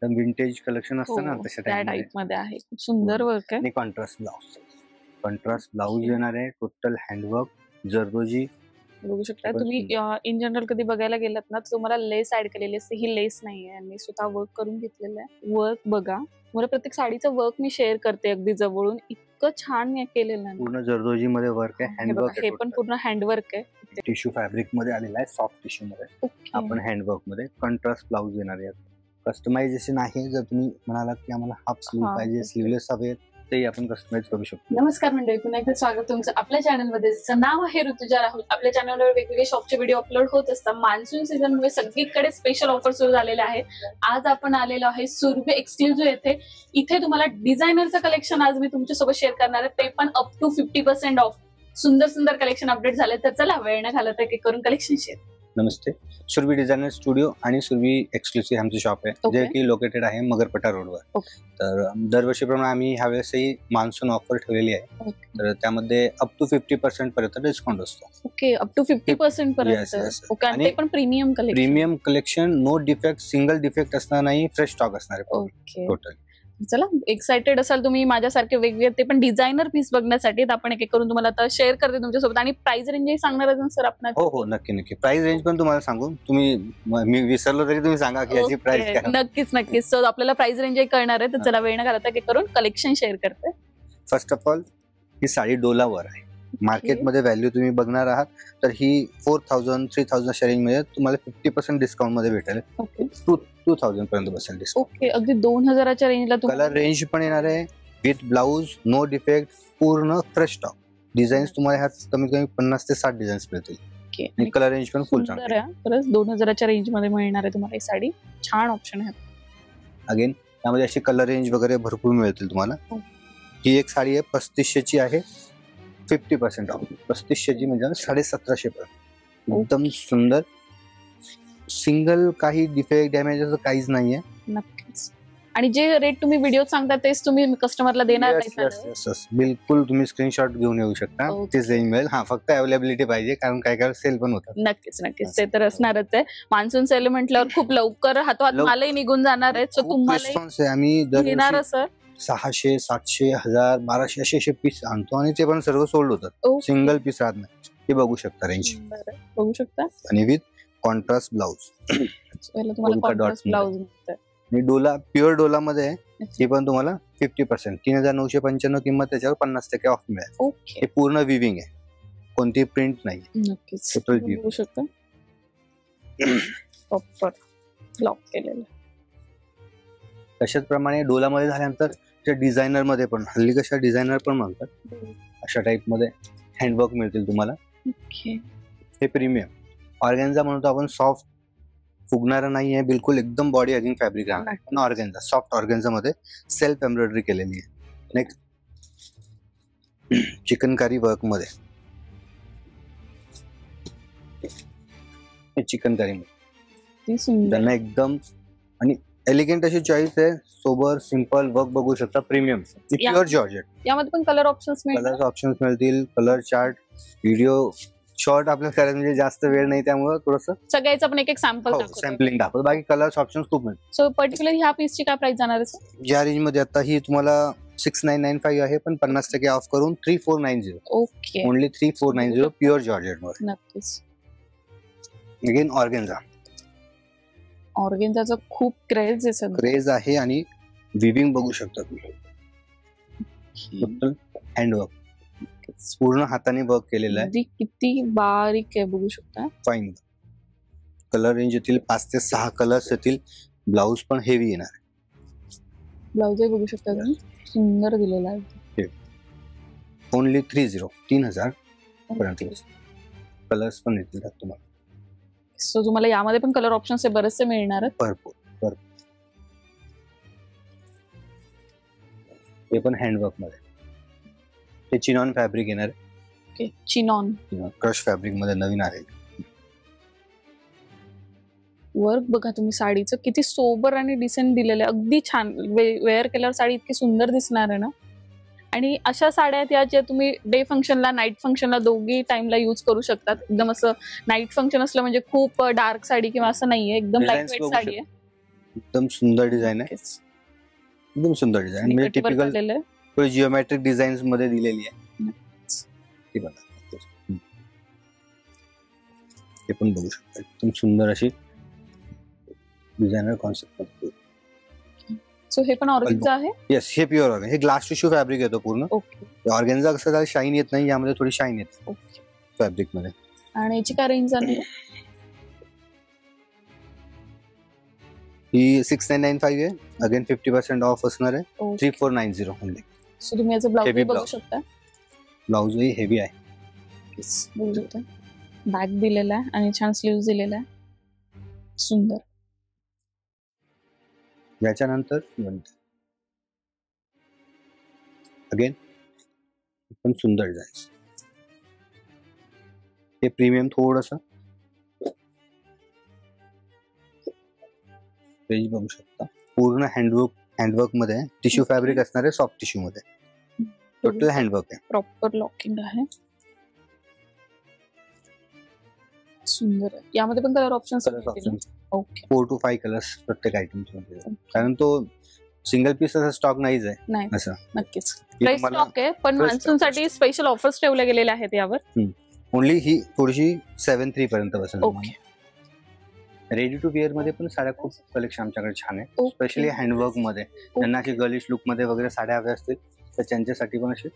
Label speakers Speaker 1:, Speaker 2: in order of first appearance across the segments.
Speaker 1: Vintage collection असतं ना तशा
Speaker 2: टाइप मध्ये आहे. खूप सुंदर वर्क आहे
Speaker 1: आणि कॉन्ट्रास्ट ब्लाउज येणार आहे. टोटल हँडवर्क जरदोजी
Speaker 2: बघू शकता तुम्ही. इन जनरल कधी बघायला गेलात ना तर तुम्हाला लेस ऍड केलेली असते. ही लेस नाहीये, मी स्वतः वर्क करून घेतलेलं आहे. वर्क बघा, मला प्रत्येक साडीचं वर्क मी शेअर करते अगदी जवळून. इतकं छान केलेलं आहे.
Speaker 1: पूर्ण जरदोजी मध्ये वर्क आहे. हँडवर्क
Speaker 2: हे पण पूर्ण हँडवर्क आहे.
Speaker 1: टिश्यू फॅब्रिक मध्ये आलेला आहे. सॉफ्ट टिश्यू मध्ये आपण हँडवर्क मध्ये कॉन्ट्रास्ट ब्लाउज येणार आहे. कस्टमायझेशन आहे. जर तुम्ही म्हणालात की आम्हाला हाफ स्लीव्ह पाहिजे, स्लीवलेस हवे, ते आपण कस्टमाइज करू शकतो.
Speaker 2: नमस्कार मंडळी, पुन्हा एकदा स्वागत तुमचं आपल्या चॅनलमध्ये. नाव आहे ऋतुजा राहुल. आपल्या चॅनलवर वेगवेगळे शॉपचे व्हिडिओ अपलोड होत असतात. मान्सून सीझन मुळे सगळीकडे स्पेशल ऑफर सुरू झालेले आहे. आज आपण आलेलो आहे सुरभी एक्सक्लुझिव्ह येथे. इथे तुम्हाला डिझायनरचं कलेक्शन आज मी तुमच्यासोबत शेअर करणार आहे, ते पण अप टू 50% ऑफ. सुंदर सुंदर कलेक्शन अपडेट झाले, तर चला वेळ न घालवता एक करून कलेक्शन शेअर.
Speaker 1: नमस्ते. सुरभी डिझायनर स्टुडिओ आणि सुरभी एक्सक्लुझिव्ह आमचे शॉप आहे, जे की लोकेटेड आहे मगरपट्टा रोडवर. तर दरवर्षीप्रमाणे आम्ही ह्यावेळेसही मान्सून ऑफर ठेवलेली आहे. तर त्यामध्ये अप टू 50% पर्यंत डिस्काउंट असतो.
Speaker 2: ओके, अप टू 50% पर्यंत. आणि ते पण premium
Speaker 1: collection, no defect, single defect असणार नाही, फ्रेश स्टॉक असणार आहे टोटल.
Speaker 2: चला, एक्साइटेड असाल तुम्ही माझ्यासारखे वेगवेगळे ते पण डिझायनर पीस बघण्यासाठी, तर आपण एक एक करून तुम्हाला आता शेअर करते तुमच्यासोबत. आणि प्राइस रेंजही सांगणार आहे सर आपण?
Speaker 1: हो, नक्की. प्राइस रेंज पण तुम्हाला सांगू. तुम्ही मी विसरलो तरी तुम्ही सांगा की याची प्राइस काय.
Speaker 2: नक्कीच. सो आपल्याला प्राइस रेंजही कळणार आहे, तर चला वेळ न घालवता एक करून कलेक्शन शेअर करते.
Speaker 1: फर्स्ट ऑफ ऑल, ही साडी डोलावर आहे. मार्केटमध्ये व्हॅल्यू तुम्ही बघणार आहात तर ही 4000 3000 अशा रेंज मध्ये तुम्हाला 50% डिस्काउंट मध्ये भेटेल. 2000 पर्यंत बसेल डिस्काउंट.
Speaker 2: ओके, अगदी 2000च्या रेंजला.
Speaker 1: कलर रेंज पण येणार आहे विथ ब्लाउज, नो डिफेक्ट, पूर्ण फ्रेश स्टॉक. डिझाईन्स तुम्हाला ह्यात कमीत कमी 50 ते 60 डिझाईन्स मिळतील. आणि कलर रेंज पण फुल चांगली आहे.
Speaker 2: खरंच 2000च्या रेंज मध्ये मिळणार आहे तुम्हाला ही साडी. छान ऑप्शन आहे.
Speaker 1: अगेन त्यामध्ये अशी कलर रेंज वगैरे भरपूर मिळतील तुम्हाला. ही एक साडी आहे 3500 ची आहे. 50% ऑफ. 3500 ची म्हणजे 1750 पर्यंत. एकदम सुंदर, सिंगल काही डिफेक्ट डॅमेज असं काहीच नाहीये.
Speaker 2: नक्कीच. आणि जे रेट तुम्ही व्हिडिओ सांगता तेच तुम्ही कस्टमरला देणार
Speaker 1: नाही? बिलकुल, तुम्ही स्क्रीनशॉट घेऊन येऊ शकता. तेच रेंज मिळेल. फक्त अवेलेबिलिटी पाहिजे, कारण काय सेल पण होतात.
Speaker 2: नक्कीच ते तर असणारच आहे. मान्सून सेल म्हटल्यावर खूप लवकर हातोहात मालही निघून जाणार आहे. सो तुम्हाला
Speaker 1: आम्ही
Speaker 2: देणार सर
Speaker 1: 600 700 1000 1200 असे पीस आणतो आणि ते पण सर्व सोल्ड होतात. सिंगल पीस राहत नाही. हे बघू शकता रेंज.
Speaker 2: बघू शकता.
Speaker 1: आणि विथ कॉन्ट्रास्ट ब्लाउज.
Speaker 2: ब्लाउज
Speaker 1: आणि डोला, प्युअर डोला मध्ये हे पण तुम्हाला 50%, 3995 किंमत, त्याच्यावर 50% ऑफ मिळेल. हे पूर्ण विविंग आहे, कोणती प्रिंट नाही.
Speaker 2: नक्कीच बघू शकता. प्रॉपर लॉक केलेलं.
Speaker 1: तशाच प्रमाणे डोला मध्ये झाल्यानंतर डिझायनर मध्ये पण, हल्ली कशा डिझायनर पण म्हणतात, अशा टाइप मध्ये हँडवर्क मिळतील तुम्हाला. हे प्रीमियम ऑर्गेन्झा म्हणतो आपण. सॉफ्ट, फुगणारा नाही आहे बिलकुल, एकदम बॉडी हगिंग फॅब्रिक राहणार. ऑर्गेन्झा, सॉफ्ट ऑर्गेन्झा मध्ये सेल्फ एम्ब्रॉयडरी केलेली आहे. नेक्स्ट चिकनकारी वर्क मध्ये, चिकनकारी मध्ये त्यांना एकदम आणि एलिगंट अशी चॉईस आहे. सोबर सिंपल वर्क बघू शकता. Premium, pure georgette.
Speaker 2: यामध्ये पण कलर ऑप्शन्स
Speaker 1: मिळतील. कलर चार्ट, व्हिडिओ शॉर्ट आपल्याला करायचं म्हणजे जास्त वेळ नाही, त्यामुळे थोडंसं
Speaker 2: सगळ्याचं आपण एक
Speaker 1: सॅम्पलिंग दाखवतो. बाकी कलर्स ऑप्शन्स खूप मिळतील.
Speaker 2: सो पर्टिक्युलर ह्या पीसची काय प्राइस जाणार आहे?
Speaker 1: ज्या रेंज मध्ये आता ही तुम्हाला 6995 आहे, पण 50% ऑफ करून 3490.
Speaker 2: ओके,
Speaker 1: ओनली 3490 प्युअर जॉर्जेट मध्ये.
Speaker 2: नक्कीच.
Speaker 1: अगेन
Speaker 2: ऑर्गेन्झाचा खूप क्रेज
Speaker 1: आहे. आणि विविंग बघू शकता तुम्ही. हँडवर्क, पूर्ण हाताने वर्क केलेलं आहे.
Speaker 2: किती बारीक आहे बघू शकता.
Speaker 1: फाईन. कलर रेंज येतील 5 ते 6 कलर्स येतील. ब्लाउज पण हेवी येणार.
Speaker 2: ब्लाउज बघू शकता तुम्ही, सुंदर दिलेला आहे.
Speaker 1: ओनली 3000 पर्यंत कलर्स पण येतील तुम्हाला.
Speaker 2: सो तुम्हाला यामध्ये पण कलर ऑप्शन्स बरेचसे मिळणार आहेत.
Speaker 1: भरपूर. हे पण हँडवर्क मध्ये. हे चिनॉन फॅब्रिक येणार.
Speaker 2: चिनॉन
Speaker 1: क्रश फॅब्रिक मध्ये नवीन आहे.
Speaker 2: वर्क बघा तुम्ही साडीचं, किती सोबर आणि डिसेंट दिलेलं आहे. अगदी छान. वेअर केल्यावर साडी इतकी सुंदर दिसणार आहे ना. आणि अशा साड्या आहेत या ज्या तुम्ही डे फंक्शनला, नाईट फंक्शनला, दोघी टाइमला यूज करू शकतात. एकदम असं नाईट फंक्शन असलं म्हणजे खूप डार्क साडी किंवा असं नाहीये, एकदम लाईट वेट साडी आहे.
Speaker 1: एकदम सुंदर डिझाईन आहे, एकदम सुंदर डिझाईन, म्हणजे टिपिकल जिओमेट्रिक डिझाईन्स मध्ये दिलेली आहे. ती बघा, हे पण बघू शकता, एकदम सुंदर अशी डिझायनर कॉन्सेप्ट.
Speaker 2: सो हे पण ऑर्गेन्झा आहे.
Speaker 1: येस, हे प्युअर ऑर्गेन्झा, हे ग्लास टिश्यू फॅब्रिक येतो पूर्ण. ऑर्गेन्झा कसं त्याला शाईन येत नाही, यामध्ये थोडी शाईन येते फॅब्रिक मध्ये.
Speaker 2: आणि याची काय रेंज आहे?
Speaker 1: ही 6995 आहे. अगेन 50% ऑफ असणार आहे. 3490 ओनली.
Speaker 2: सो तुम्ही याचा ब्लाउज बघू शकता.
Speaker 1: ब्लाउज ही हेवी आहे.
Speaker 2: बघू शकता, बॅक दिलेला आहे आणि छान स्लीव्स दिलेला आहे, सुंदर.
Speaker 1: याच्यानंतर अगेन पण सुंदर डिझाईन. हे प्रीमियम थोडंसं पेज बघू शकता, पूर्ण हँडवर्क मध्ये टिश्यू फॅब्रिक असणार आहे, सॉफ्ट टिश्यू मध्ये. टोटल हँडवर्क आहे,
Speaker 2: प्रॉपर लॉकिंग आहे, सुंदर आहे. यामध्ये पण कलर ऑप्शन्स आहेत. ओके,
Speaker 1: 4 to 5 कलर्स प्रत्येक आयटम मध्ये, कारण तो सिंगल पीस असा स्टॉक नाहीच आहे असं.
Speaker 2: नक्कीच प्राइस स्टॉक आहे, पण मान्सूनसाठी स्पेशल ऑफर्स ठेवल्या गेलेल्या आहेत यावर.
Speaker 1: ओनली ही थोडीशी 7-3 पर्यंत बसेल. ओके. रेडी टू वेअर मध्ये पण साड्या खूप कलेक्शन आमच्याकडे छान आहे, स्पेशली हँडवर्क मध्ये. त्यांना अशी गर्लिश लुक मध्ये वगैरे साड्या हव्या असतील तर त्यांच्यासाठी पण असे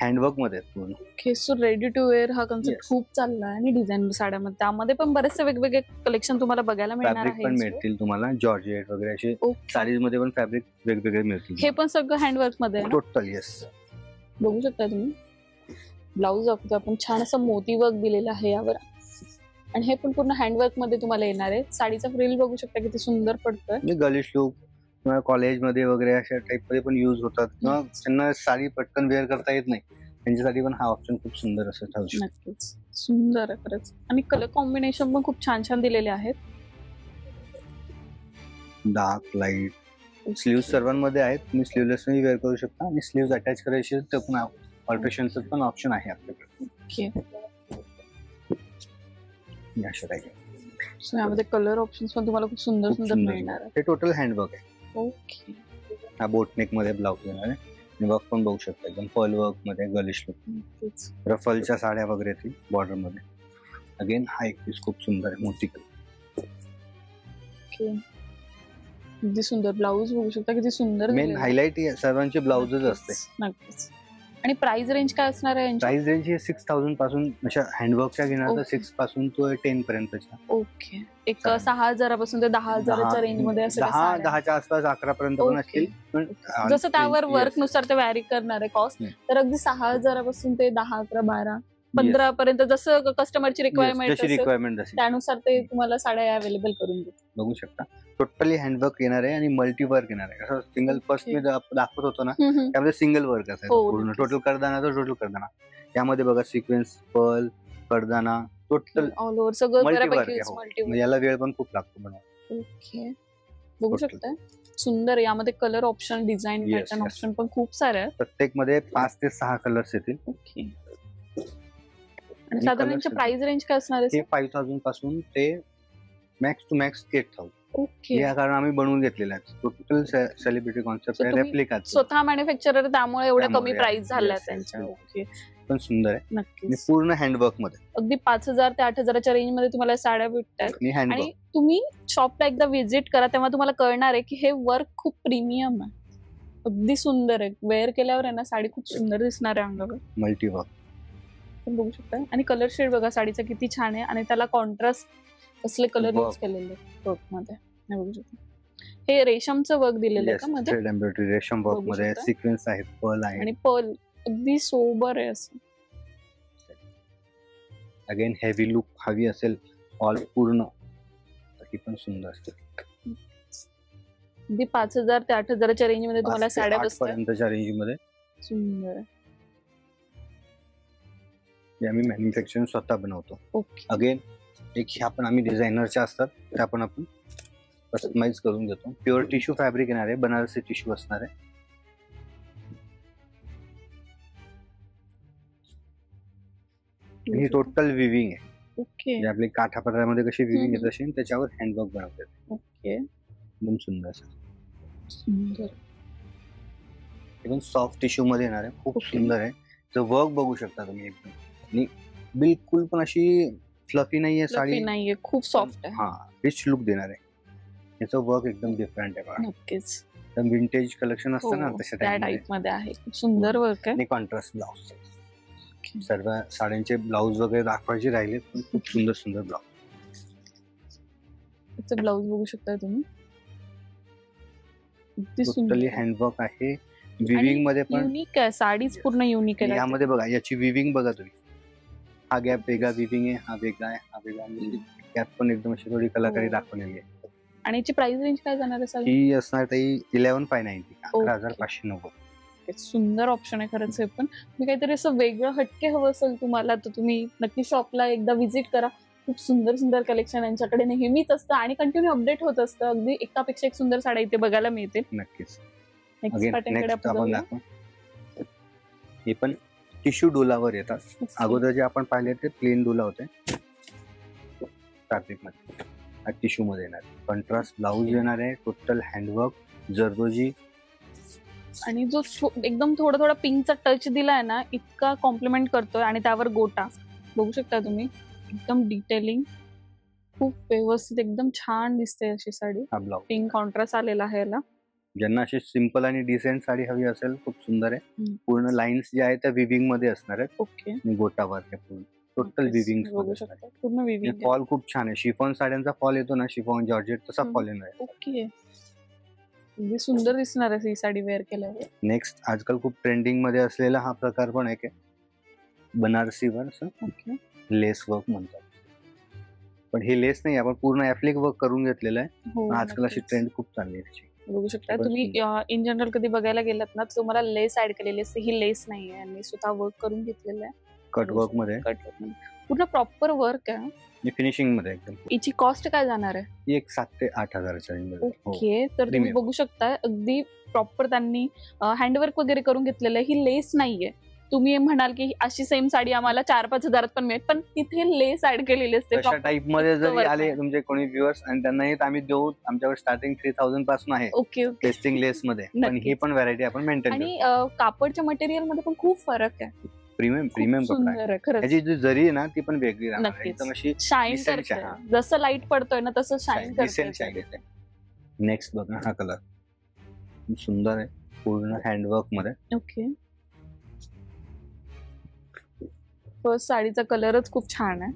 Speaker 1: हँडवर्क मध्ये पूर्ण.
Speaker 2: Okay, so ready to wear हा कन्सेप्ट खूप चालला आहे आणि डिझाईन साड्यामध्ये त्यामध्ये पण बरेचसे वेगवेगळे कलेक्शन तुम्हाला बघायला मिळणार आहे.
Speaker 1: पण मिळतील तुम्हाला जॉर्जेट वगैरे असे साडीज मध्ये पण फॅब्रिक वेगवेगळे मिळतील.
Speaker 2: हे पण सगळं हँडवर्क मध्ये
Speaker 1: टोटल. येस,
Speaker 2: बघू शकता तुम्ही. ब्लाउज आपण छान असं मोती वर्क दिलेलं आहे यावर, आणि हे पण पूर्ण हँडवर्क मध्ये तुम्हाला येणार आहे. साडीचा फ्रिल बघू शकता किती सुंदर पडतोय.
Speaker 1: गर्लिश लुक किंवा कॉलेज मध्ये वगैरे अशा टाइप मध्ये पण युज होतात, किंवा त्यांना साडी पटकन वेअर करता येत नाही त्यांच्यासाठी पण हा ऑप्शन खूप सुंदर असं ठरू शकतो.
Speaker 2: नक्कीच सुंदर आहे खरंच, आणि कलर कॉम्बिनेशन पण खूप छान छान दिलेले आहेत.
Speaker 1: डार्क, लाईट, स्लीव्ह सर्वांमध्ये आहेत. तुम्ही स्लीवलेस वेअर करू शकता, आणि स्लीव्ह अटॅच करायचे तर पण ऑल्ट्रेशनचं पण ऑप्शन आहे आपल्याकडे.
Speaker 2: ओके,
Speaker 1: अशा टाइप.
Speaker 2: सो यामध्ये कलर ऑप्शन्स पण तुम्हाला खूप सुंदर सुंदर मिळणार आहे.
Speaker 1: हे टोटल हँडवर्क आहे.
Speaker 2: ओके,
Speaker 1: हा बोटनेक मध्ये ब्लाउज येणार आहे, आणि वर्क पण बघू शकता एकदम पर्ल वर्क मध्ये, गर्लिश लुक, रफलच्या साड्या वगैरे ती बॉर्डर मध्ये. अगेन हा एक पीस खूप सुंदर आहे, मोती कलर.
Speaker 2: ओके, किती सुंदर ब्लाउज बघू शकता, किती सुंदर.
Speaker 1: मेन हायलाइट सर्वांचे ब्लाउजच असते.
Speaker 2: नक्कीच. आणि प्राइस रेंज काय असणार आहे?
Speaker 1: प्राइस रेंज ही 6000 पासून, अशा हँडवर्कच्या घेणार तर 6 पासून तो 10 पर्यंतच्या.
Speaker 2: ओके, एक 6000 पासून ते 10000च्या रेंज मध्ये असेल.
Speaker 1: 10च्या आसपास 11 पर्यंत पण असतील, पण
Speaker 2: जसं त्यावर वर्क नुसार ते व्हॅरी करणार आहे कॉस्ट. तर अगदी 6000 पासून ते 10, 11, 12, 15 पर्यंत जसं कस्टमरची रिक्वायरमेंट त्यानुसार ते तुम्हाला साड्या अवेलेबल करून देतात.
Speaker 1: बघू शकता, टोटली हँडवर्क येणार आहे आणि मल्टी वर्क येणार आहे. असं सिंगल फर्स्ट मी दाखवत होतो ना, त्यामध्ये सिंगल वर्क असेल पूर्ण. टोटल करदाना तर टोटल करदाना, यामध्ये बघा सिक्वेन्स, पर्ल, करदाना, टोटल
Speaker 2: ऑल ओव्हर सगळं
Speaker 1: मल्टी. याला वेळ पण खूप लागतो बनवायला.
Speaker 2: ओके, बघू शकता सुंदर. यामध्ये colour option, design pattern option पण खूप सारे आहेत.
Speaker 1: प्रत्येक मध्ये 5 ते 6 कलर्स येतील.
Speaker 2: ओके, आणि साधारणच्या प्राइस रेंज काय असणार आहे?
Speaker 1: 5000 पासून ते मॅक्स टू मॅक्स 8000.
Speaker 2: ओके,
Speaker 1: या कारण आम्ही बनवून घेतलेला आहे. टोटल सेलिब्रिटी कॉन्सेप्ट आहे, रेप्लिका
Speaker 2: स्वतः मॅन्युफॅक्चरर, त्यामुळे एवढ्या कमी प्राइस झाल्या त्यांच्या. ओके,
Speaker 1: पण सुंदर आहे.
Speaker 2: नक्कीच
Speaker 1: पूर्ण हँडवर्क मध्ये
Speaker 2: अगदी 5000 ते 8000च्या रेंज मध्ये तुम्हाला साड्या भेटतात. आणि तुम्ही शॉपला एकदा व्हिजिट करा, तेव्हा तुम्हाला कळणार आहे की हे वर्क खूप प्रीमियम आहे, अगदी सुंदर आहे. वेअर केल्यावर आहे ना साडी खूप सुंदर दिसणार आहे अंगावर.
Speaker 1: मल्टी वर्क
Speaker 2: बघू शकता, आणि कलर शेड बघा साडीचा किती छान आहे, आणि त्याला कॉन्ट्रास्ट असले कलर यूज केलेले मध्ये. बघू शकता, हे रेशमचं वर्क दिलेलं आहे का मध्ये?
Speaker 1: एम्ब्रॉयडरी रेशम वर्क मध्ये, सिक्वेन्स आहेत, पर्ल आहे,
Speaker 2: आणि पर्ल अगदी सोबर आहे असं.
Speaker 1: अगेन हेवी लुक हवी असेल ऑल पूर्ण तर ही पण सुंदर असते.
Speaker 2: अगदी 5000 ते 8000च्या रेंज मध्ये तुम्हाला साड्या बसतात.
Speaker 1: पर्यंतच्या रेंज मध्ये
Speaker 2: सुंदर आहे.
Speaker 1: आम्ही मॅन्युफॅक्चरिंग स्वतः बनवतो.
Speaker 2: ओके,
Speaker 1: अगेन एक ह्या पण आम्ही डिझायनरच्या असतात, त्या पण आपण कस्टमाइज करून देतो. प्युअर टिश्यू फॅब्रिक येणार आहे, बनारसी टिश्यू असणार आहे. ही टोटल विविंग आहे.
Speaker 2: ओके,
Speaker 1: आपली काठापदरामध्ये कशी विविंग येत असेल त्याच्यावर हँडवर्क बनवतात.
Speaker 2: ओके,
Speaker 1: एकदम सुंदर असं.
Speaker 2: सुंदर.
Speaker 1: एकदम सॉफ्ट टिश्यू मध्ये येणार आहे, खूप
Speaker 2: Okay.
Speaker 1: सुंदर आहे. तर वर्क बघू शकता तुम्ही एकदम, आणि बिलकुल पण अशी फ्लफी नाहीये साडी,
Speaker 2: Fluffy नाहीये, खूप सॉफ्ट आहे.
Speaker 1: हा रिच लुक देणार आहे. याचं वर्क एकदम डिफरंट आहे बघा.
Speaker 2: नक्कीच.
Speaker 1: तर विंटेज कलेक्शन असतं ना
Speaker 2: हो,
Speaker 1: तशा
Speaker 2: त्या
Speaker 1: टाइप
Speaker 2: टाइप मध्ये आहे. खूप सुंदर वर्क आहे.
Speaker 1: आणि कॉन्ट्रास्ट ब्लाउज. सर्व साड्यांचे ब्लाउज वगैरे दाखवायचे राहिले, पण खूप सुंदर सुंदर ब्लाउज.
Speaker 2: त्याचं ब्लाऊज बघू शकता तुम्ही. किती सुंदर.
Speaker 1: टोटली हँडवर्क आहे. विविंग मध्ये पण
Speaker 2: युनिक आहे, साडीच पूर्ण युनिक आहे.
Speaker 1: यामध्ये बघा, याची विविंग बघा तुम्ही. हा गॅप वेगळा विविंग आहे, हा वेगळा आहे, हा वेगळा, म्हणजे यात पण एकदम अशी थोडी कलाकारी
Speaker 2: हो.
Speaker 1: दाखवलेली आहे.
Speaker 2: आणि याची प्राइस रेंज काय जाणार आहे सर?
Speaker 1: ही असणार ताई 11,590,
Speaker 2: Okay.
Speaker 1: 11,590.
Speaker 2: सुंदर ऑप्शन आहे खरंच हे पण. मी काहीतरी असं वेगळं हटके हवं असेल तुम्हाला तर तुम्ही नक्की शॉपला एकदा व्हिजिट करा. खूप सुंदर सुंदर कलेक्शन यांच्याकडे नेहमीच असतं आणि कंटिन्यू अपडेट होत असतं. अगदी एकापेक्षा एक सुंदर साड्या इथे बघायला मिळतील.
Speaker 1: नक्कीच.
Speaker 2: नेक्स्ट
Speaker 1: अगेन
Speaker 2: पॅटर्नकडे
Speaker 1: नेक्स्ट
Speaker 2: आपण
Speaker 1: आपण
Speaker 2: जाऊया.
Speaker 1: दाखवू. हे पण टिश्यू डोलावर येतात.
Speaker 2: Okay.
Speaker 1: अगोदर जे आपण पाहिले ते प्लेन डोला होते फॅब्रिक मध्ये, हा टिश्यू मध्ये येणार. कॉन्ट्रास्ट ब्लाऊज येणार आहे, टोटल हँडवर्क, जरदोजी.
Speaker 2: आणि जो एकदम थोडा पिंकचा टच दिलाय ना, इतका कॉम्प्लिमेंट करतोय. आणि त्यावर गोटा बघू शकता तुम्ही, एकदम डिटेलिंग, खूप व्यवस्थित, एकदम छान दिसते अशी साडी.
Speaker 1: हा ब्लाऊज.
Speaker 2: पिंक कॉन्ट्रास्ट आलेला आहे याला.
Speaker 1: ज्यांना अशी सिंपल आणि डिसेंट साडी हवी असेल, खूप सुंदर आहे. पूर्ण लाईन्स जे आहेत त्या विविंग मध्ये असणार आहेत.
Speaker 2: ओके.
Speaker 1: आणि गोटा वर्क आहे पूर्ण, टोटल विविंग
Speaker 2: बघू शकता पूर्ण विविंग.
Speaker 1: फॉल खूप छान आहे. शिफॉन साड्यांचा फॉल येतो ना, शिफॉन जॉर्जेट, तसा फॉल येणार आहे.
Speaker 2: ओके. अगदी सुंदर दिसणार आहे ही साडी वेअर केल्यावर.
Speaker 1: नेक्स्ट आजकाल खूप ट्रेंडिंग मध्ये असलेला हा प्रकार पण आहे, बनारसीवर असं
Speaker 2: ओके.
Speaker 1: लेस वर्क म्हणतात. पण हे लेस नाही, आपण पूर्ण ऍप्लिक वर्क करून घेतलेलं आहे.
Speaker 2: हो,
Speaker 1: आजकाल अशी
Speaker 2: नक्कीच.
Speaker 1: ट्रेंड खूप चालली आहे त्याची.
Speaker 2: बघू शकता
Speaker 1: पण
Speaker 2: तुम्ही. इन जनरल कधी बघायला गेलात ना, तर तुम्हाला लेस ऍड केलेली असते. ही लेस नाहीये, आणि स्वतः वर्क करून घेतलेलं आहे.
Speaker 1: कट वर्क मध्ये,
Speaker 2: कट वर्क मध्ये पूर्ण प्रॉपर वर्क आहे.
Speaker 1: फिनिशिंग मध्ये एकदम.
Speaker 2: याची कॉस्ट काय जाणार आहे?
Speaker 1: ही एक 7 ते 8 हजाराच्या रेंज मध्ये. हो.
Speaker 2: ओके. तर तुम्ही
Speaker 1: Premium.
Speaker 2: बघू शकता अगदी प्रॉपर त्यांनी हँडवर्क वगैरे करून घेतलेलं आहे. ही लेस नाहीये. तुम्ही म्हणाल की अशी सेम साडी आम्हाला 4-5 हजारात पण मिळेल, पण तिथे लेस ऍड केलेली असते.
Speaker 1: तशा टाइप मध्ये
Speaker 2: इतकं
Speaker 1: जरी
Speaker 2: work
Speaker 1: आले
Speaker 2: आहे.
Speaker 1: तुमचे कोणी व्ह्युअर्स, आणि त्यांना हे आम्ही देऊ, आमच्याकडे स्टार्टिंग 3,000 पासून आहे
Speaker 2: ओके. ओके.
Speaker 1: टेस्टिंग लेस मध्ये. पण
Speaker 2: नक्कीच.
Speaker 1: ही पण व्हरायटी आपण मेंटेन
Speaker 2: आणि
Speaker 1: करतो.
Speaker 2: कापडच्या मटेरियल मध्ये पण खूप फरक आहे.
Speaker 1: प्रीमियम
Speaker 2: खूप
Speaker 1: कपडा आहे.
Speaker 2: सुंदर आहे खरंच.
Speaker 1: याची जी जरी आहे ना, ती पण वेगळी राहणार आहे.
Speaker 2: नक्कीच.
Speaker 1: एकदम अशी
Speaker 2: शाईन
Speaker 1: decent
Speaker 2: करते.
Speaker 1: आहे.
Speaker 2: जसं लाईट पडतोय ना, तसं शाईन
Speaker 1: डिसेंट शाईन
Speaker 2: करते.
Speaker 1: येते. नेक्स्ट बघा, हा कलर सुंदर आहे, पूर्ण हँडवर्क मध्ये.
Speaker 2: ओके. फर्स्ट साडीचा कलरच खूप छान आहे,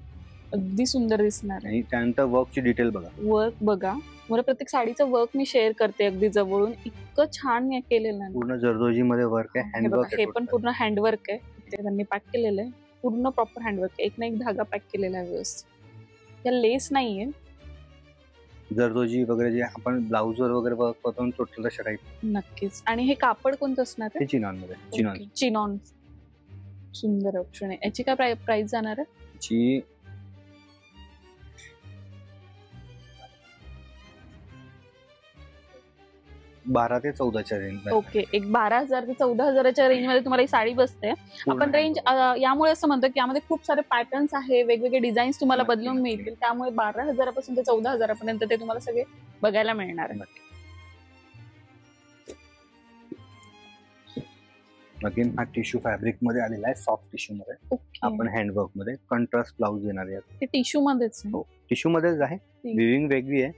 Speaker 2: अगदी सुंदर दिसणार आहे.
Speaker 1: आणि त्यानंतर वर्कची डिटेल बघा.
Speaker 2: वर्क बघा, मला प्रत्येक साडीचं वर्क मी शेअर करते अगदी जवळून. इतकं छान केलेलं आहे.
Speaker 1: पूर्ण जरदोजी मध्ये वर्क आहे,
Speaker 2: हे बघा,
Speaker 1: हँडवर्क
Speaker 2: हे
Speaker 1: आहे.
Speaker 2: पण पूर्ण हँडवर्क आहे. ते त्यांनी पॅक केलेलं आहे, पूर्ण प्रॉपर हँडवर्क आहे. एक ना एक धागा पॅक केलेला आहे व्यवस्थित. या लेस नाहीये.
Speaker 1: जरदोजी वगैरे जे आपण ब्लाउज वर वगैरे वर्क करतो, टोटल अशा टाईप.
Speaker 2: नक्कीच. आणि हे कापड कोणतं असणार आहे?
Speaker 1: हे चिनॉन मध्ये. Chinon
Speaker 2: okay, chinon. सुंदर ऑप्शन आहे. याची काय प्राइस जाणार आहे?
Speaker 1: ची 12 ते 14च्या रेंज.
Speaker 2: ओके. एक 12,000 ते 14,000च्या रेंज मध्ये तुम्हाला ही साडी बसते. आपण रेंज यामुळे असं म्हणतो की यामध्ये खूप सारे पॅटर्न्स आहे, वेगवेगळे डिझाईन्स तुम्हाला
Speaker 1: नक्की,
Speaker 2: बदलून
Speaker 1: नक्की.
Speaker 2: मिळतील. त्यामुळे 12,000पासून ते 14,000पर्यंत ते तुम्हाला सगळे बघायला मिळणार आहे.
Speaker 1: अगेन हा टिश्यू फॅब्रिक मध्ये आलेला आहे, सॉफ्ट टिश्यू मध्ये.
Speaker 2: ओके.
Speaker 1: आपण हँडवर्क मध्ये कॉन्ट्रास्ट ब्लाउज येणार आहे.
Speaker 2: ते टिश्यू मध्येच आहे.
Speaker 1: टिश्यू मध्येच आहे, विविंग वेगळी आहे.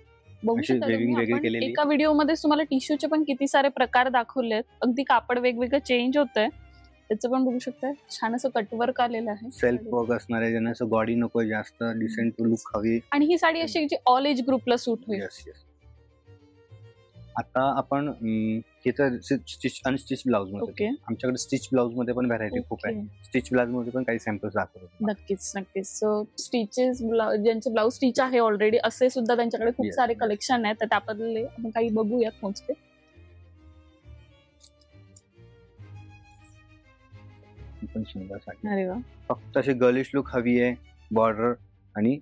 Speaker 2: बघू
Speaker 1: अशी
Speaker 2: शकता
Speaker 1: weaving
Speaker 2: तुम्ही,
Speaker 1: वेगळी
Speaker 2: आपण
Speaker 1: केलेली.
Speaker 2: एका व्हिडिओमध्ये तुम्हाला टिश्यूचे पण किती सारे प्रकार दाखवलेत. अगदी कापड वेगवेगळं चेंज होतंय. त्याचं पण बघू शकता, छान असं कटवर्क आलेलं आहे.
Speaker 1: सेल्फ वर्क असणार आहे, ज्यांना असं गॉडी नको, जास्त डिसेंट लुक हवी.
Speaker 2: आणि ही साडी अशी जी ऑल एज ग्रुपला सूट होईल.
Speaker 1: Yes yes. आता आपण स्टिच अनस्टिच ब्लाउज मध्ये.
Speaker 2: ओके.
Speaker 1: आमच्याकडे स्टिच ब्लाउज मध्ये पण व्हरायटी खूप आहे. स्टिच ब्लाउज मध्ये पण काही सॅम्पल्स दाखवतो.
Speaker 2: नक्कीच नक्कीच. स्टिचेस ज्यांचे ब्लाउज स्टिच आहे ऑलरेडी, असे सुद्धा त्यांच्याकडे खूप
Speaker 1: Yes,
Speaker 2: सारे
Speaker 1: yes.
Speaker 2: कलेक्शन आहेत. तर त्याबद्दल आपण काही बघूयात मोजके.
Speaker 1: पण सुंदर साडी.
Speaker 2: अरे वा,
Speaker 1: फक्त अशी गर्लिश लुक हवी आहे, बॉर्डर आणि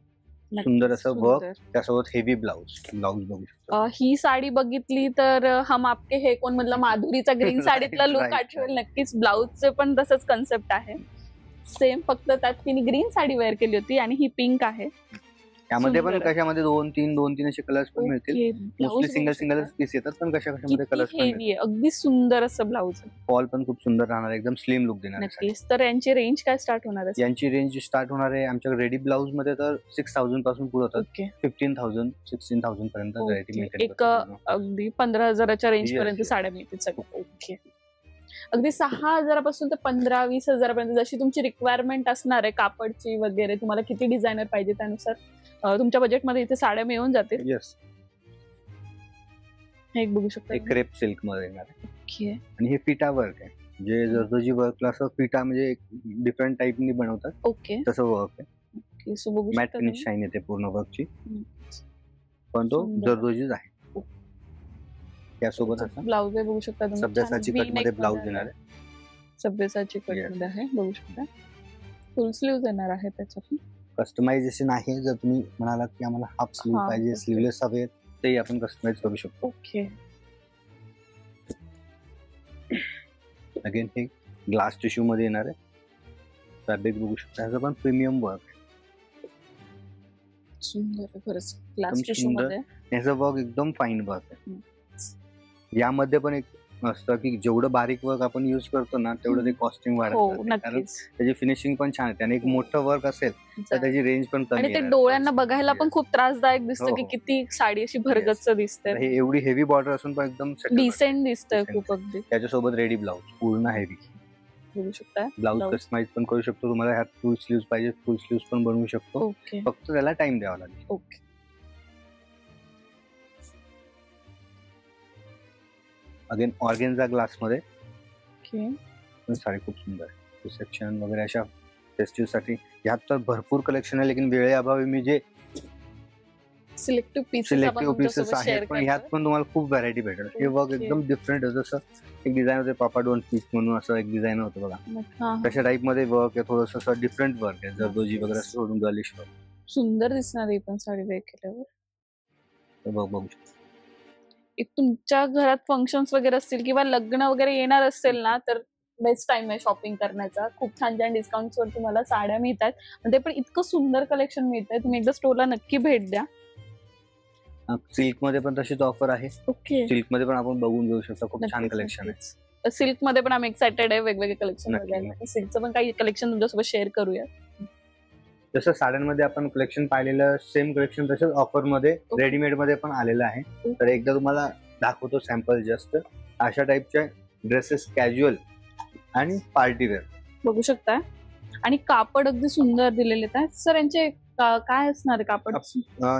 Speaker 1: सुंदर असं वर्क, त्यासोबत हेवी ब्लाउज बघू शकतो.
Speaker 2: ही साडी बघितली तर हम आपके हे कोण मधला माधुरीचा ग्रीन साडीतला लुक
Speaker 1: right.
Speaker 2: आठवेल नक्कीच. ब्लाउजचे पण तसंच कन्सेप्ट आहे सेम, फक्त त्यात तिने ग्रीन साडी वेअर केली होती आणि ही पिंक आहे.
Speaker 1: यामध्ये पण
Speaker 2: सुंदर आहे.
Speaker 1: कशामध्ये दोन तीन असे कलर्स पण मिळतील. मोस्टली सिंगल पीस येतात, पण कशामध्ये कलर्स पण मिळतील.
Speaker 2: हेवी आहे, अगदी सुंदर असं ब्लाऊज आहे.
Speaker 1: फॉल पण खूप सुंदर राहणार, एकदम स्लिम लुक देणार आहे.
Speaker 2: नक्कीच. तर यांची रेंज काय स्टार्ट होणार आहे?
Speaker 1: यांची रेंज स्टार्ट होणार आहे आमच्याकडे रेडी ब्लाऊज मध्ये तर 6000 पासून पुढे होतात.
Speaker 2: ओके.
Speaker 1: 15,000 16,000 पर्यंत व्हरायटी मिळते.
Speaker 2: एक अगदी 15,000च्या रेंज
Speaker 1: Yes,
Speaker 2: पर्यंत
Speaker 1: yes.
Speaker 2: साड्या मिळतील सगळ्या. ओके. अगदी 6,000 पासून ते 15-20,000 पर्यंत जशी तुमची रिक्वायरमेंट असणार आहे कापडची वगैरे, तुम्हाला किती डिझायनर पाहिजे त्यानुसार तुमच्या बजेटमध्ये इथे साड्या मिळून जातील.
Speaker 1: येस.
Speaker 2: एक बघू शकता.
Speaker 1: एक क्रेप सिल्क मध्ये येणार आहे.
Speaker 2: ओके.
Speaker 1: आणि हे पिटा वर्क आहे, जे जरदोजी वर्कला असं पिटा म्हणजे डिफरंट टाईपनी बनवतात,
Speaker 2: ओके.
Speaker 1: तसं वर्क आहे.
Speaker 2: ओके. सो बघू
Speaker 1: मॅट
Speaker 2: शकता
Speaker 1: फिनिश
Speaker 2: तुम्ही.
Speaker 1: शाईन येते पूर्ण वर्कची, पण तो
Speaker 2: सुंदर.
Speaker 1: जरदोजीच आहे. त्यासोबत असं
Speaker 2: ब्लाऊज बघू शकता तुम्ही.
Speaker 1: सब्यासाची
Speaker 2: छान
Speaker 1: कट मध्ये
Speaker 2: V-neck
Speaker 1: ब्लाऊज
Speaker 2: मध्ये
Speaker 1: येणार आहे.
Speaker 2: Sabyasachi cut
Speaker 1: Yes.
Speaker 2: मध्ये आहे, बघू शकता. फुल स्लीव्ह येणार आहे त्याच्यात.
Speaker 1: कस्टमायझेशन आहे, जर तुम्ही म्हणालात की आम्हाला हाफ स्लीव
Speaker 2: हा,
Speaker 1: पाहिजे,
Speaker 2: okay.
Speaker 1: स्लीवलेस हवे, ते आपण कस्टमाइज करू शकतो.
Speaker 2: ओके.
Speaker 1: अगेन हे ग्लास टिश्यू मध्ये येणार आहे. फॅब्रिक बघू शकता, ह्याचं पण प्रीमियम वर्क.
Speaker 2: सुंदर आहे खरंच. ग्लास
Speaker 1: एकदम
Speaker 2: टिश्यू
Speaker 1: सुंदर.
Speaker 2: मध्ये.
Speaker 1: ह्याचं वर्क एकदम फाईन वर्क आहे. यामध्ये पण एक असतं की जेवढं बारीक वर्क आपण युज करतो ना, तेवढं ते कॉस्टिंग वाढत
Speaker 2: हो,
Speaker 1: जाते. कारण
Speaker 2: नक्कीच.
Speaker 1: त्याची फिनिशिंग पण छान येते, आणि एक मोठं वर्क असेल तर त्याची रेंज पण कमी
Speaker 2: आणि ते
Speaker 1: येणार.
Speaker 2: डोळ्यांना बघायला पण
Speaker 1: Yes.
Speaker 2: खूप त्रासदायक दिसतं
Speaker 1: हो,
Speaker 2: की
Speaker 1: हो.
Speaker 2: किती साडी अशी भरगच्च दिसते.
Speaker 1: हे एवढी हेवी बॉर्डर असून पण एकदम setup आहे.
Speaker 2: डिसेंट दिसतंय
Speaker 1: Decent.
Speaker 2: खूप अगदी.
Speaker 1: त्याच्यासोबत रेडी ब्लाऊज पूर्ण हेवी.
Speaker 2: बघू शकता.
Speaker 1: Blouse
Speaker 2: Blouse.
Speaker 1: कस्टमाइज पण करू शकतो. तुम्हाला ह्यात फुल स्लीव्ह पाहिजे, फुल स्लीव्ह पण बनवू शकतो.
Speaker 2: ओके.
Speaker 1: फक्त त्याला टाइम द्यावा लागेल.
Speaker 2: ओके.
Speaker 1: अगेन ऑर्गेन्झा ग्लास मध्ये
Speaker 2: ओके.
Speaker 1: पण साडी खूप सुंदर आहे. रिसेप्शन वगैरे अशा फेस्टिव्ह साठी ह्यात तर भरपूर कलेक्शन आहे, लेकिन वेळेअभावी मी जे
Speaker 2: सिलेक्टिव्ह पीसेस
Speaker 1: सिलेक्टिव्ह पीसेस आहेत, पण ह्यात पण तुम्हाला खूप व्हरायटी भेटेल. हे वर्क
Speaker 2: Okay.
Speaker 1: एकदम डिफरंट आहे. जसं एक डिझाईन होते पापा डोंट पीस म्हणून, असं एक डिझाईन होतं बघा, तशा टाईप मध्ये वर्क आहे. थोडंसं असं डिफरंट वर्क आहे, जरदोजी वगैरे असं सोडून गर्लिश वर्क.
Speaker 2: सुंदर दिसणार ही पण साडी वेअर केल्यावर.
Speaker 1: बघू शकतो.
Speaker 2: एक तुमच्या घरात फंक्शन्स वगैरे असतील किंवा लग्न वगैरे येणार असेल ना, तर बेस्ट टाइम आहे शॉपिंग करण्याचा. खूप छान छान डिस्काउंट्स वर तुम्हाला साड्या मिळतात, आणि ते पण इतकं सुंदर कलेक्शन मिळतंय. तुम्ही एकदा स्टोरला नक्की भेट द्या.
Speaker 1: सिल्क मध्ये पण तशीच ऑफर आहे.
Speaker 2: ओके.
Speaker 1: सिल्क मध्ये पण आपण बघून घेऊ शकतो, खूप छान कलेक्शन आहे.
Speaker 2: सिल्क मध्ये पण आम्ही एक्साइटेड आहे वेगवेगळे कलेक्शन
Speaker 1: नक्की,
Speaker 2: बघायला. सिल्कचं पण काही कलेक्शन तुमच्यासोबत शेअर करूया.
Speaker 1: जसं साड्यांमध्ये आपण कलेक्शन पाहिलेलं सेम कलेक्शन तसंच ऑफर मध्ये
Speaker 2: Okay.
Speaker 1: रेडीमेड मध्ये पण आलेलं आहे. तर एकदा तुम्हाला दाखवतो सॅम्पल. जस्ट अशा टाईपचे ड्रेसेस, कॅज्युअल आणि पार्टी वेअर
Speaker 2: बघू शकता. आणि कापड अगदी सुंदर दिलेले आहेत. सर यांचे काय असणार आहे कापड?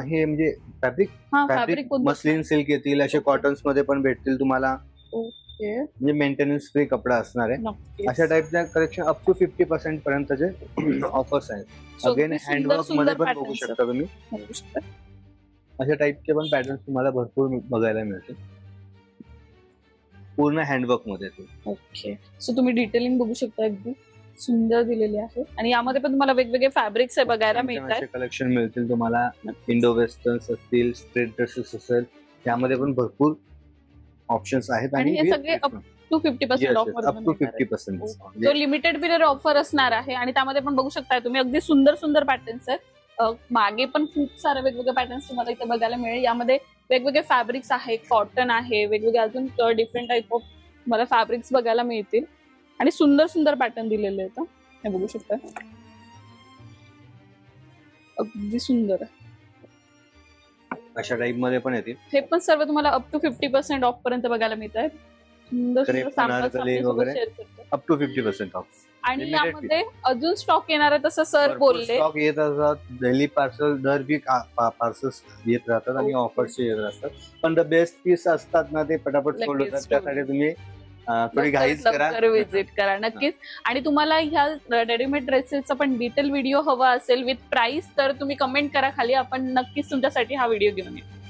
Speaker 1: हे म्हणजे फॅब्रिक
Speaker 2: हा, फॅब्रिक
Speaker 1: मस्लिन सिल्क येतील, असे कॉटन्स मध्ये पण भेटतील तुम्हाला.
Speaker 2: ओके.
Speaker 1: म्हणजे मेंटेनन्स फ्री कपडा असणार आहे.
Speaker 2: नक्कीच.
Speaker 1: अशा टाईपच्या कलेक्शन अप टू 50% पर्यंतचे ऑफर्स आहेत.
Speaker 2: So,
Speaker 1: अगेन
Speaker 2: अगदी
Speaker 1: हँडवर्क
Speaker 2: सुंदर
Speaker 1: मध्ये पण
Speaker 2: patterns
Speaker 1: बघू
Speaker 2: आहेत.
Speaker 1: शकता तुम्ही.
Speaker 2: बघू शकता.
Speaker 1: अशा टाईपचे पण पॅटर्न तुम्हाला भरपूर बघायला मिळतील, पूर्ण हँडवर्क मध्ये.
Speaker 2: ओके. सो तुम्ही डिटेलिंग बघू शकता, अगदी सुंदर दिलेली आहे. आणि यामध्ये पण तुम्हाला वेगवेगळे फॅब्रिक्स आहे बघायला मिळतात.
Speaker 1: कलेक्शन मिळतील तुम्हाला. इंडो वेस्टर्न्स असतील, स्ट्रेट ड्रेसेस असेल, त्यामध्ये पण भरपूर ऑप्शन्स आहेत.
Speaker 2: आणि हे सगळे up to 50% offer.
Speaker 1: Up to 50%.
Speaker 2: जो लिमिटेड पिरियड ऑफर असणार आहे. आणि त्यामध्ये पण बघू शकता तुम्ही अगदी सुंदर सुंदर पॅटर्न्स आहेत. मागे पण खूप सारे वेगवेगळे पॅटर्न्स तुम्हाला इथे बघायला मिळेल. यामध्ये वेगवेगळे फॅब्रिक्स आहे, कॉटन आहे, वेगवेगळे अजून डिफरंट टाईप ऑफ मला फॅब्रिक्स बघायला मिळतील. आणि सुंदर सुंदर पॅटर्न दिलेले आहेत. हे बघू शकता, अगदी सुंदर.
Speaker 1: अशा टाईप मध्ये पण येतील.
Speaker 2: हे पण सर्व तुम्हाला अप टू 50% ऑफ पर्यंत बघायला मिळत आहेत. सुंदर सुंदर सॅम्पल्स
Speaker 1: वगैरे
Speaker 2: शेअर करतो.
Speaker 1: Up to 50% off.
Speaker 2: आणि
Speaker 1: Limited
Speaker 2: यामध्ये अजून स्टॉक येणार आहे तसं सर बोलले.
Speaker 1: स्टॉक येत असतात. डेली पार्सल दर वीक पार्सल्स येत राहतात आणि
Speaker 2: Okay.
Speaker 1: ऑफर्स येत असतात. पण द बेस्ट पीस असतात ना, ते पटापट सोल्ड
Speaker 2: लगेच
Speaker 1: होतात.
Speaker 2: sold.
Speaker 1: त्यासाठी तुम्ही थोडी घाईच करा,
Speaker 2: विजिट करा नक्कीच. आणि तुम्हाला ह्या रेडीमेड ड्रेसेसचा पण डिटेल व्हिडिओ हवा असेल विथ प्राइस, तर तुम्ही कमेंट करा खाली. आपण नक्कीच तुमच्यासाठी हा व्हिडिओ घेऊन येऊ.